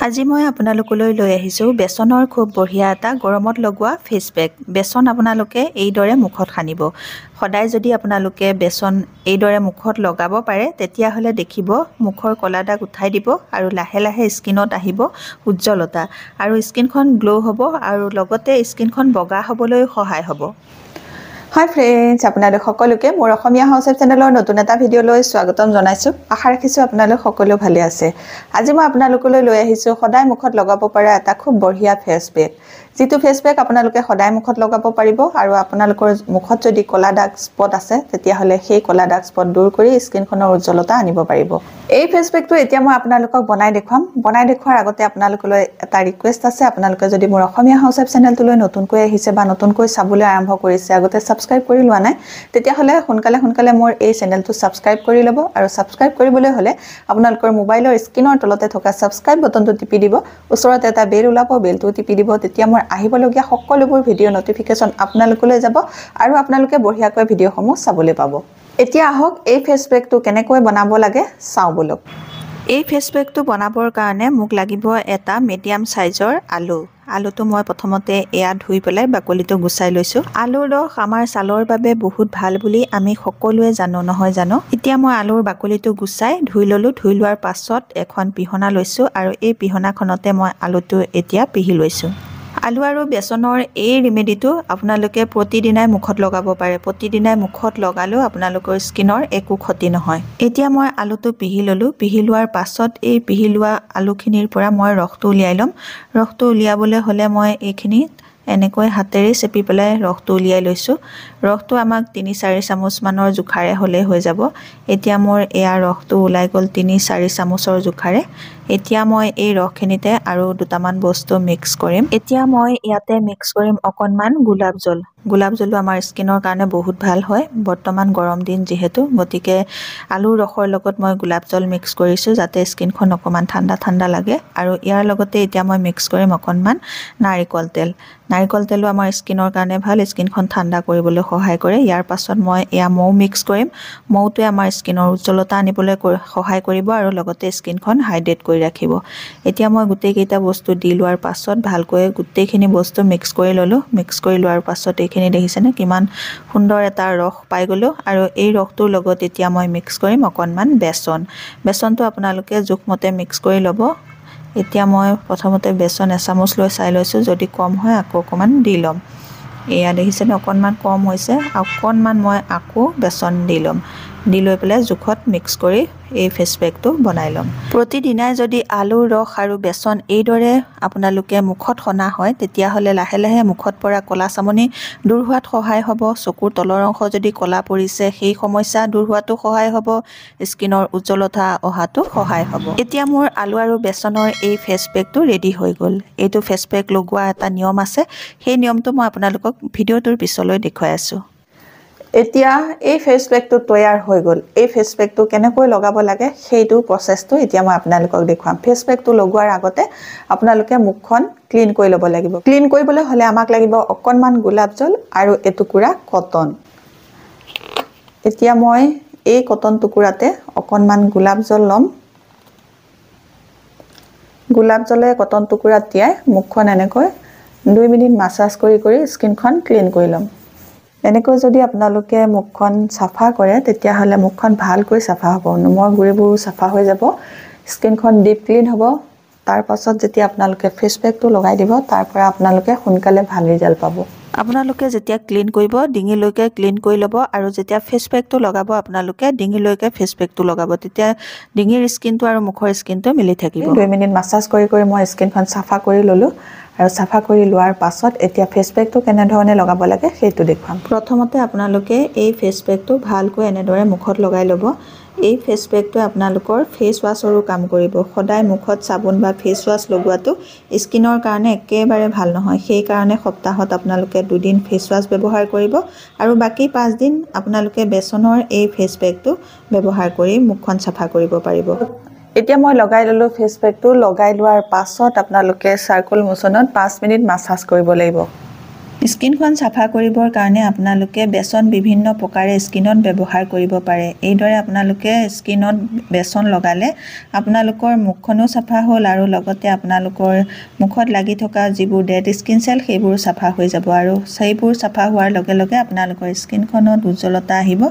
আজি মই আপোনালোকলৈ লৈ আহিছোঁ বেচনৰ খুব বঢ়িয়া এটা গৰমত লগোৱা ফেচ পেক। বেচন আপোনালোকে এইদৰে মুখত সানিব। সদায় যদি আপোনালোকে বেচন এইদৰে মুখত লগাব পাৰে তেতিয়াহ'লে দেখিব মুখৰ ক'লা দাগ উঠাই দিব আৰু লাহে লাহে স্কিনত আহিব উজ্জ্বলতা আৰু স্কিনখন গ্ল' হ'ব আৰু লগতে স্কিনখন বগা হ'বলৈ সহায় হ'ব। হাই ফ্ৰেণ্ডছ, আপোনালোক সকলোকে মোৰ অসমীয়া হাউচএপ চেনেলৰ নতুন এটা ভিডিঅ'লৈ স্বাগতম জনাইছোঁ। আশা ৰাখিছোঁ আপোনালোক সকলো ভালে আছে। আজি মই আপোনালোকলৈ লৈ আহিছোঁ সদায় মুখত লগাব পৰা এটা খুব বঢ়িয়া ফেচ পেক। যিটো ফেচ পেক আপোনালোকে সদায় মুখত লগাব পাৰিব আৰু আপোনালোকৰ মুখত যদি ক'লা দাগ স্পট আছে তেতিয়াহ'লে সেই ক'লা দাগ স্পট দূৰ কৰি স্কিনখনৰ উজ্জ্বলতা আনিব পাৰিব। এই ফেচ পেকটো এতিয়া মই আপোনালোকক বনাই দেখুৱাম। বনাই দেখুৱাৰ আগতে আপোনালোকলৈ এটা ৰিকুৱেষ্ট আছে। আপোনালোকে যদি মোৰ অসমীয়া হাউচএপ চেনেলটোলৈ নতুনকৈ আহিছে বা নতুনকৈ চাবলৈ আৰম্ভ কৰিছে, আগতে সাবস্ক্ৰাইব কৰি লোৱা নাই তেতিয়াহ'লে সোনকালে মোৰ এই চেনেলটো সাবস্ক্ৰাইব কৰি ল'ব আৰু সাবস্ক্ৰাইব কৰিবলৈ হ'লে আপোনালোকৰ মোবাইলৰ স্ক্ৰিনৰ তলতে থকা সাবস্ক্ৰাইব বটনটো টিপি দিব। ওচৰতে এটা বেল ওলাব, বেলটো টিপি দিব। তেতিয়া মোৰ আহিবলগীয়া সকলোবোৰ ভিডিঅ' নটিফিকেশ্যন আপোনালোকলৈ যাব আৰু আপোনালোকে বঢ়িয়াকৈ ভিডিঅ'সমূহ চাবলৈ পাব। এতিয়া আহক এই ফেচ পেকটো কেনেকৈ বনাব লাগে চাওঁ বলক। এই ফেচ পেকটো বনাবৰ কাৰণে মোক লাগিব এটা মিডিয়াম সাইজৰ আলু। আলুটো মই প্ৰথমতে এয়া ধুই পেলাই বাকলিটো গুচাই লৈছোঁ। আলুৰ ৰস আমাৰ ছালৰ বাবে বহুত ভাল বুলি আমি সকলোৱে জানো, নহয় জানো? এতিয়া মই আলুৰ বাকলিটো গুচাই ধুই ল'লোঁ। ধুই লোৱাৰ পাছত এখন পিহনা লৈছোঁ আৰু এই পিহনাখনতে মই আলুটো এতিয়া পিহি লৈছোঁ। আলু আৰু বেচনৰ এই ৰেমেডিটো আপোনালোকে প্ৰতিদিনাই মুখত লগাব পাৰে। প্ৰতিদিনাই মুখত লগালেও আপোনালোকৰ স্কিনৰ একো ক্ষতি নহয়। এতিয়া মই আলুটো পিহি ল'লোঁ। পিহি লোৱাৰ পাছত এই পিহি লোৱা আলুখিনিৰ পৰা মই ৰসটো উলিয়াই ল'ম। ৰসটো উলিয়াবলৈ হ'লে মই এইখিনি এনেকৈ হাতেৰে চেপি পেলাই ৰসটো উলিয়াই লৈছোঁ। ৰসটো আমাক ৩-৪ চামুচমানৰ জোখাৰে হ'লে হৈ যাব। এতিয়া মোৰ এয়া ৰসটো ওলাই গ'ল ৩-৪ চামুচৰ জোখাৰে। এতিয়া মই এই ৰসখিনিতে আৰু দুটামান বস্তু মিক্স কৰিম। এতিয়া মই ইয়াতে মিক্স কৰিম অকণমান গোলাপ জল। গোলাপ জলো আমাৰ স্কিনৰ কাৰণে বহুত ভাল হয় বৰ্তমান গৰম দিন যিহেতু, গতিকে আলুৰ ৰসৰ লগত মই গোলাপ জল মিক্স কৰিছোঁ যাতে স্কিনখন অকণমান ঠাণ্ডা ঠাণ্ডা লাগে। আৰু ইয়াৰ লগতে এতিয়া মই মিক্স কৰিম অকণমান নাৰিকল তেল। নাৰিকল তেলো আমাৰ স্কিনৰ কাৰণে ভাল, স্কিনখন ঠাণ্ডা কৰিবলৈ সহায় কৰে। ইয়াৰ পাছত মই এয়া মৌ মিক্স কৰিম। মৌটোৱে আমাৰ স্কিনৰ উজ্জ্বলতা আনিবলৈ সহায় কৰিব আৰু লগতে স্কিনখন হাইড্ৰেট কৰি ৰাখিব। এতিয়া মই গোটেইকেইটা বস্তু দি লোৱাৰ পাছত ভালকৈ গোটেইখিনি বস্তু মিক্স কৰি ল'লোঁ। মিক্স কৰি লোৱাৰ পাছত এইখিনি দেখিছেনে কিমান সুন্দৰ এটা ৰস পাই গ'লোঁ। আৰু এই ৰসটোৰ লগত এতিয়া মই মিক্স কৰিম অকণমান বেচন। বেচনটো আপোনালোকে জোখমতে মিক্স কৰি ল'ব। এতিয়া মই প্ৰথমতে বেচন এচামুচ লৈ চাই লৈছোঁ, যদি কম হয় আকৌ অকণমান দি ল'ম। এয়া দেখিছেনে অকণমান কম হৈছে, অকণমান মই আকৌ বেচন দি ল'ম। দি লৈ পেলাই জোখত মিক্স কৰি এই ফেচ পেকটো বনাই ল'ম। প্ৰতিদিনাই যদি আলুৰ ৰস আৰু বেচন এইদৰে আপোনালোকে মুখত সনা হয় তেতিয়াহ'লে লাহে লাহে মুখত পৰা ক'লা চামনি দূৰ হোৱাত সহায় হ'ব। চকুৰ তলৰ অংশ যদি ক'লা পৰিছে সেই সমস্যা দূৰ হোৱাতো সহায় হ'ব। স্কিনৰ উজ্জ্বলতা অহাটো সহায় হ'ব। এতিয়া মোৰ আলু আৰু বেচনৰ এই ফেচ পেকটো ৰেডি হৈ গ'ল। এইটো ফেচ পেক লগোৱা এটা নিয়ম আছে, সেই নিয়মটো মই আপোনালোকক ভিডিঅ'টোৰ পিছলৈ দেখুৱাই আছোঁ। এতিয়া এই ফেচ পেকটো তৈয়াৰ হৈ গ'ল। এই ফেচ পেকটো কেনেকৈ লগাব লাগে সেইটো প্ৰচেছটো এতিয়া মই আপোনালোকক দেখুৱাম। ফেচ পেকটো লগোৱাৰ আগতে আপোনালোকে মুখখন ক্লিন কৰি ল'ব লাগিব। ক্লিন কৰিবলৈ হ'লে আমাক লাগিব অকণমান গোলাপ জল আৰু এটুকুৰা কটন। এতিয়া মই এই কটন টুকুৰাতে অকণমান গোলাপ জল ল'ম। গোলাপ জলে কটন টুকুৰাত তিয়াই মুখখন এনেকৈ 2 মিনিট মাছাজ কৰি কৰি স্কিনখন ক্লিন কৰি ল'ম। এনেকৈ যদি আপোনালোকে মুখখন চাফা কৰে তেতিয়াহ'লে মুখখন ভালকৈ চাফা হ'ব, নোমৰ গুৰিবোৰো চাফা হৈ যাব, স্কিনখন ডিপ ক্লিন হ'ব। তাৰ পাছত যেতিয়া আপোনালোকে ফেচ পেকটো লগাই দিব তাৰ পৰা আপোনালোকে সোনকালে ভাল ৰিজাল্ট পাব। আপোনালোকে যেতিয়া ক্লিন কৰিব ডিঙিলৈকে ক্লিন কৰি ল'ব আৰু যেতিয়া ফেচ পেকটো লগাব আপোনালোকে ডিঙিলৈকে ফেচ পেকটো লগাব, তেতিয়া ডিঙিৰ স্কিনটো আৰু মুখৰ স্কিনটো মিলি থাকিব। 2 মিনিট মাছাজ কৰি কৰি মই স্কিনখন চাফা কৰি ল'লোঁ আৰু চাফা কৰি লোৱাৰ পাছত এতিয়া ফেচ পেকটো কেনেধৰণে লগাব লাগে সেইটো দেখুৱাম। প্ৰথমতে আপোনালোকে এই ফেচ পেকটো ভালকৈ এনেদৰে মুখত লগাই ল'ব। এই ফেচ পেকটোৱে আপোনালোকৰ ফেচ ৱাছৰো কাম কৰিব। সদায় মুখত চাবোন বা ফেচ ৱাছ লগোৱাটো স্কিনৰ কাৰণে একেবাৰে ভাল নহয়। সেইকাৰণে সপ্তাহত আপোনালোকে 2 দিন ফেচ ৱাছ ব্যৱহাৰ কৰিব আৰু বাকী 5 দিন আপোনালোকে বেচনৰ এই ফেচ পেকটো ব্যৱহাৰ কৰি মুখখন চাফা কৰিব পাৰিব। এতিয়া মই লগাই ল'লোঁ ফেচ পেকটো। লগাই লোৱাৰ পাছত আপোনালোকে চাৰ্কুল মোচনত 5 মিনিট মাছাজ কৰিব লাগিব। স্কিনখন চাফা কৰিবৰ কাৰণে আপোনালোকে বেচন বিভিন্ন প্ৰকাৰে স্কিনত ব্যৱহাৰ কৰিব পাৰে। এইদৰে আপোনালোকে স্কিনত বেচন লগালে আপোনালোকৰ মুখখনো চাফা হ'ল আৰু লগতে আপোনালোকৰ মুখত লাগি থকা যিবোৰ ডেড স্কিন চেল সেইবোৰ চাফা হৈ যাব আৰু সেইবোৰ চাফা হোৱাৰ লগে লগে আপোনালোকৰ স্কিনখনত উজ্জ্বলতা আহিব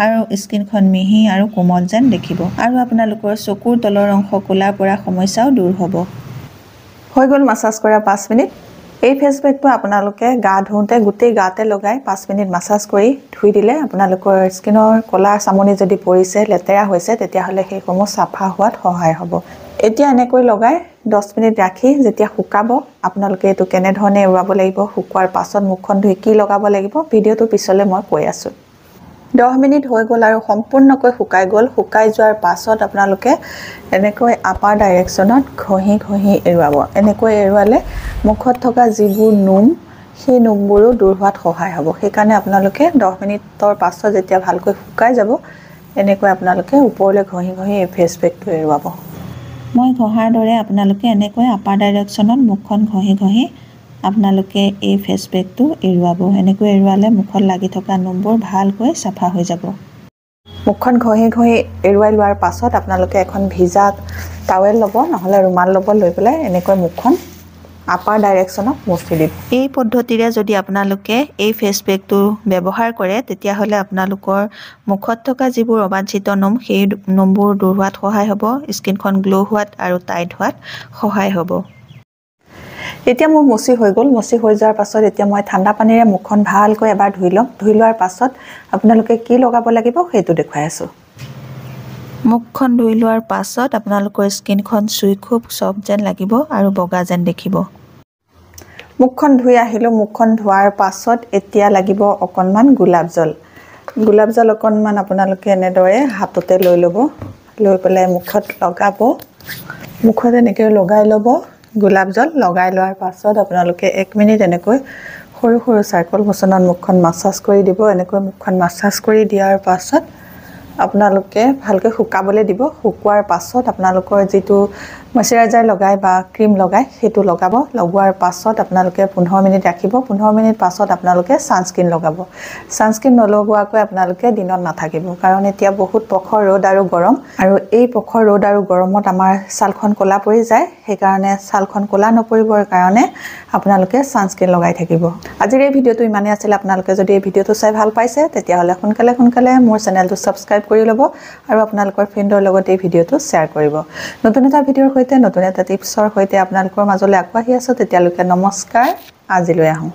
আৰু স্কিনখন মিহি আৰু কোমল যেন দেখিব আৰু আপোনালোকৰ চকুৰ তলৰ অংশ ক'লাৰ পৰা সমস্যাও দূৰ হ'ব। হৈ গ'ল মাছাজ কৰা 5 মিনিট। এই ফেচ পেকটো আপোনালোকে গা ধুওঁতে গোটেই গাতে লগাই 5 মিনিট মাছাজ কৰি ধুই দিলে আপোনালোকৰ স্কিনৰ ক'লা চামনি যদি পৰিছে লেতেৰা হৈছে তেতিয়াহ'লে সেইসমূহ চাফা হোৱাত সহায় হ'ব। এতিয়া এনেকৈ লগাই 10 মিনিট ৰাখি যেতিয়া শুকাব আপোনালোকে এইটো কেনেধৰণে এৰুৱাব লাগিব, শুকোৱাৰ পাছত মুখখন ধুই কি লগাব লাগিব ভিডিঅ'টো পিছলৈ মই কৈ আছোঁ। 10 মিনিট হৈ গ'ল আৰু সম্পূৰ্ণকৈ শুকাই গ'ল। শুকাই যোৱাৰ পাছত আপোনালোকে এনেকৈ আপাৰ ডাইৰেকশ্যনত ঘঁহি ঘঁহি এৰুৱাব। এনেকৈ এৰুৱালে মুখত থকা যিবোৰ নোম সেই নোমবোৰো দূৰ হোৱাত সহায় হ'ব। সেইকাৰণে আপোনালোকে 10 মিনিটৰ পাছত যেতিয়া ভালকৈ শুকাই যাব এনেকৈ আপোনালোকে ওপৰলৈ ঘঁহি ঘঁহি এই ফেচ পেকটো এৰুৱাব। মই ঘঁহাৰ দৰে আপোনালোকে এনেকৈ আপাৰ ডাইৰেকশ্যনত মুখখন ঘঁহি ঘঁহি আপোনালোকে এই ফেচ পেকটো এৰুৱাব। এনেকৈ এৰুৱালে মুখত লাগি থকা নোমবোৰ ভালকৈ চাফা হৈ যাব। মুখখন ঘঁহি ঘঁহি এৰুৱাই লোৱাৰ পাছত আপোনালোকে এখন ভিজা টাৱেল ল'ব, নহ'লে ৰুমাল ল'ব, লৈ পেলাই এনেকৈ মুখখন আপাৰ ডাইৰেকশ্যনত মুচি দিব। এই পদ্ধতিৰে যদি আপোনালোকে এই ফেচ পেকটো ব্যৱহাৰ কৰে তেতিয়াহ'লে আপোনালোকৰ মুখত থকা যিবোৰ অবাঞ্ছিত নোম সেই নোমবোৰ দূৰ হোৱাত সহায় হ'ব, স্কিনখন গ্ল' হোৱাত আৰু টাইট হোৱাত সহায় হ'ব। এতিয়া মোৰ মুচি হৈ গ'ল। মুচি হৈ যোৱাৰ পাছত এতিয়া মই ঠাণ্ডা পানীৰে মুখখন ভালকৈ এবাৰ ধুই ল'ম। ধুই লোৱাৰ পাছত আপোনালোকে কি লগাব লাগিব সেইটো দেখুৱাই আছোঁ। মুখখন ধুই লোৱাৰ পাছত আপোনালোকৰ স্কিনখন চুই খুব ছফ্ট যেন লাগিব আৰু বগা যেন দেখিব। মুখখন ধুই আহিলোঁ। মুখখন ধোৱাৰ পাছত এতিয়া লাগিব অকণমান গোলাপ জল। গোলাপ জল অকণমান আপোনালোকে এনেদৰে হাততে লৈ ল'ব, লৈ পেলাই মুখত লগাব। মুখত এনেকৈ লগাই ল'ব গোলাপ জল। লগাই লোৱাৰ পাছত আপোনালোকে 1 মিনিট এনেকৈ সৰু সৰু চাৰ্কল মোচনত মুখখন মাছাজ কৰি দিব। এনেকৈ মুখখন মাছাজ কৰি দিয়াৰ পাছত আপোনালোকে ভালকৈ শুকাবলৈ দিব। শুকোৱাৰ পাছত আপোনালোকৰ যিটো মইশ্চাৰাইজাৰ লগাই বা ক্ৰীম লগাই সেইটো লগাব। লগোৱাৰ পাছত আপোনালোকে 15 মিনিট ৰাখিব। 15 মিনিট পাছত আপোনালোকে ছানস্ক্ৰীন লগাব। ছানস্ক্ৰীন নলগোৱাকৈ আপোনালোকে দিনত নাথাকিব, কাৰণ এতিয়া বহুত প্ৰখৰ ৰ'দ আৰু গৰম, আৰু এই প্ৰখৰ ৰ'দ আৰু গৰমত আমাৰ ছালখন ক'লা পৰি যায়। সেইকাৰণে ছালখন ক'লা নপৰিবৰ কাৰণে আপোনালোকে ছানস্ক্ৰীন লগাই থাকিব। আজিৰ এই ভিডিঅ'টো ইমানেই আছিল। আপোনালোকে যদি এই ভিডিঅ'টো চাই ভাল পাইছে তেতিয়াহ'লে সোনকালে মোৰ চেনেলটো ছাবস্ক্ৰাইব কৰি ল'ব আৰু আপোনালোকৰ ফ্ৰেণ্ডৰ লগত এই ভিডিঅ'টো শ্বেয়াৰ কৰিব। নতুন এটা ভিডিঅ'ৰ সৈতে, নতুন এটা টিপছৰ সৈতে আপোনালোকৰ মাজলৈ আগবাঢ়ি আছোঁ। তেতিয়ালৈকে নমস্কাৰ, আজিলৈ আহোঁ।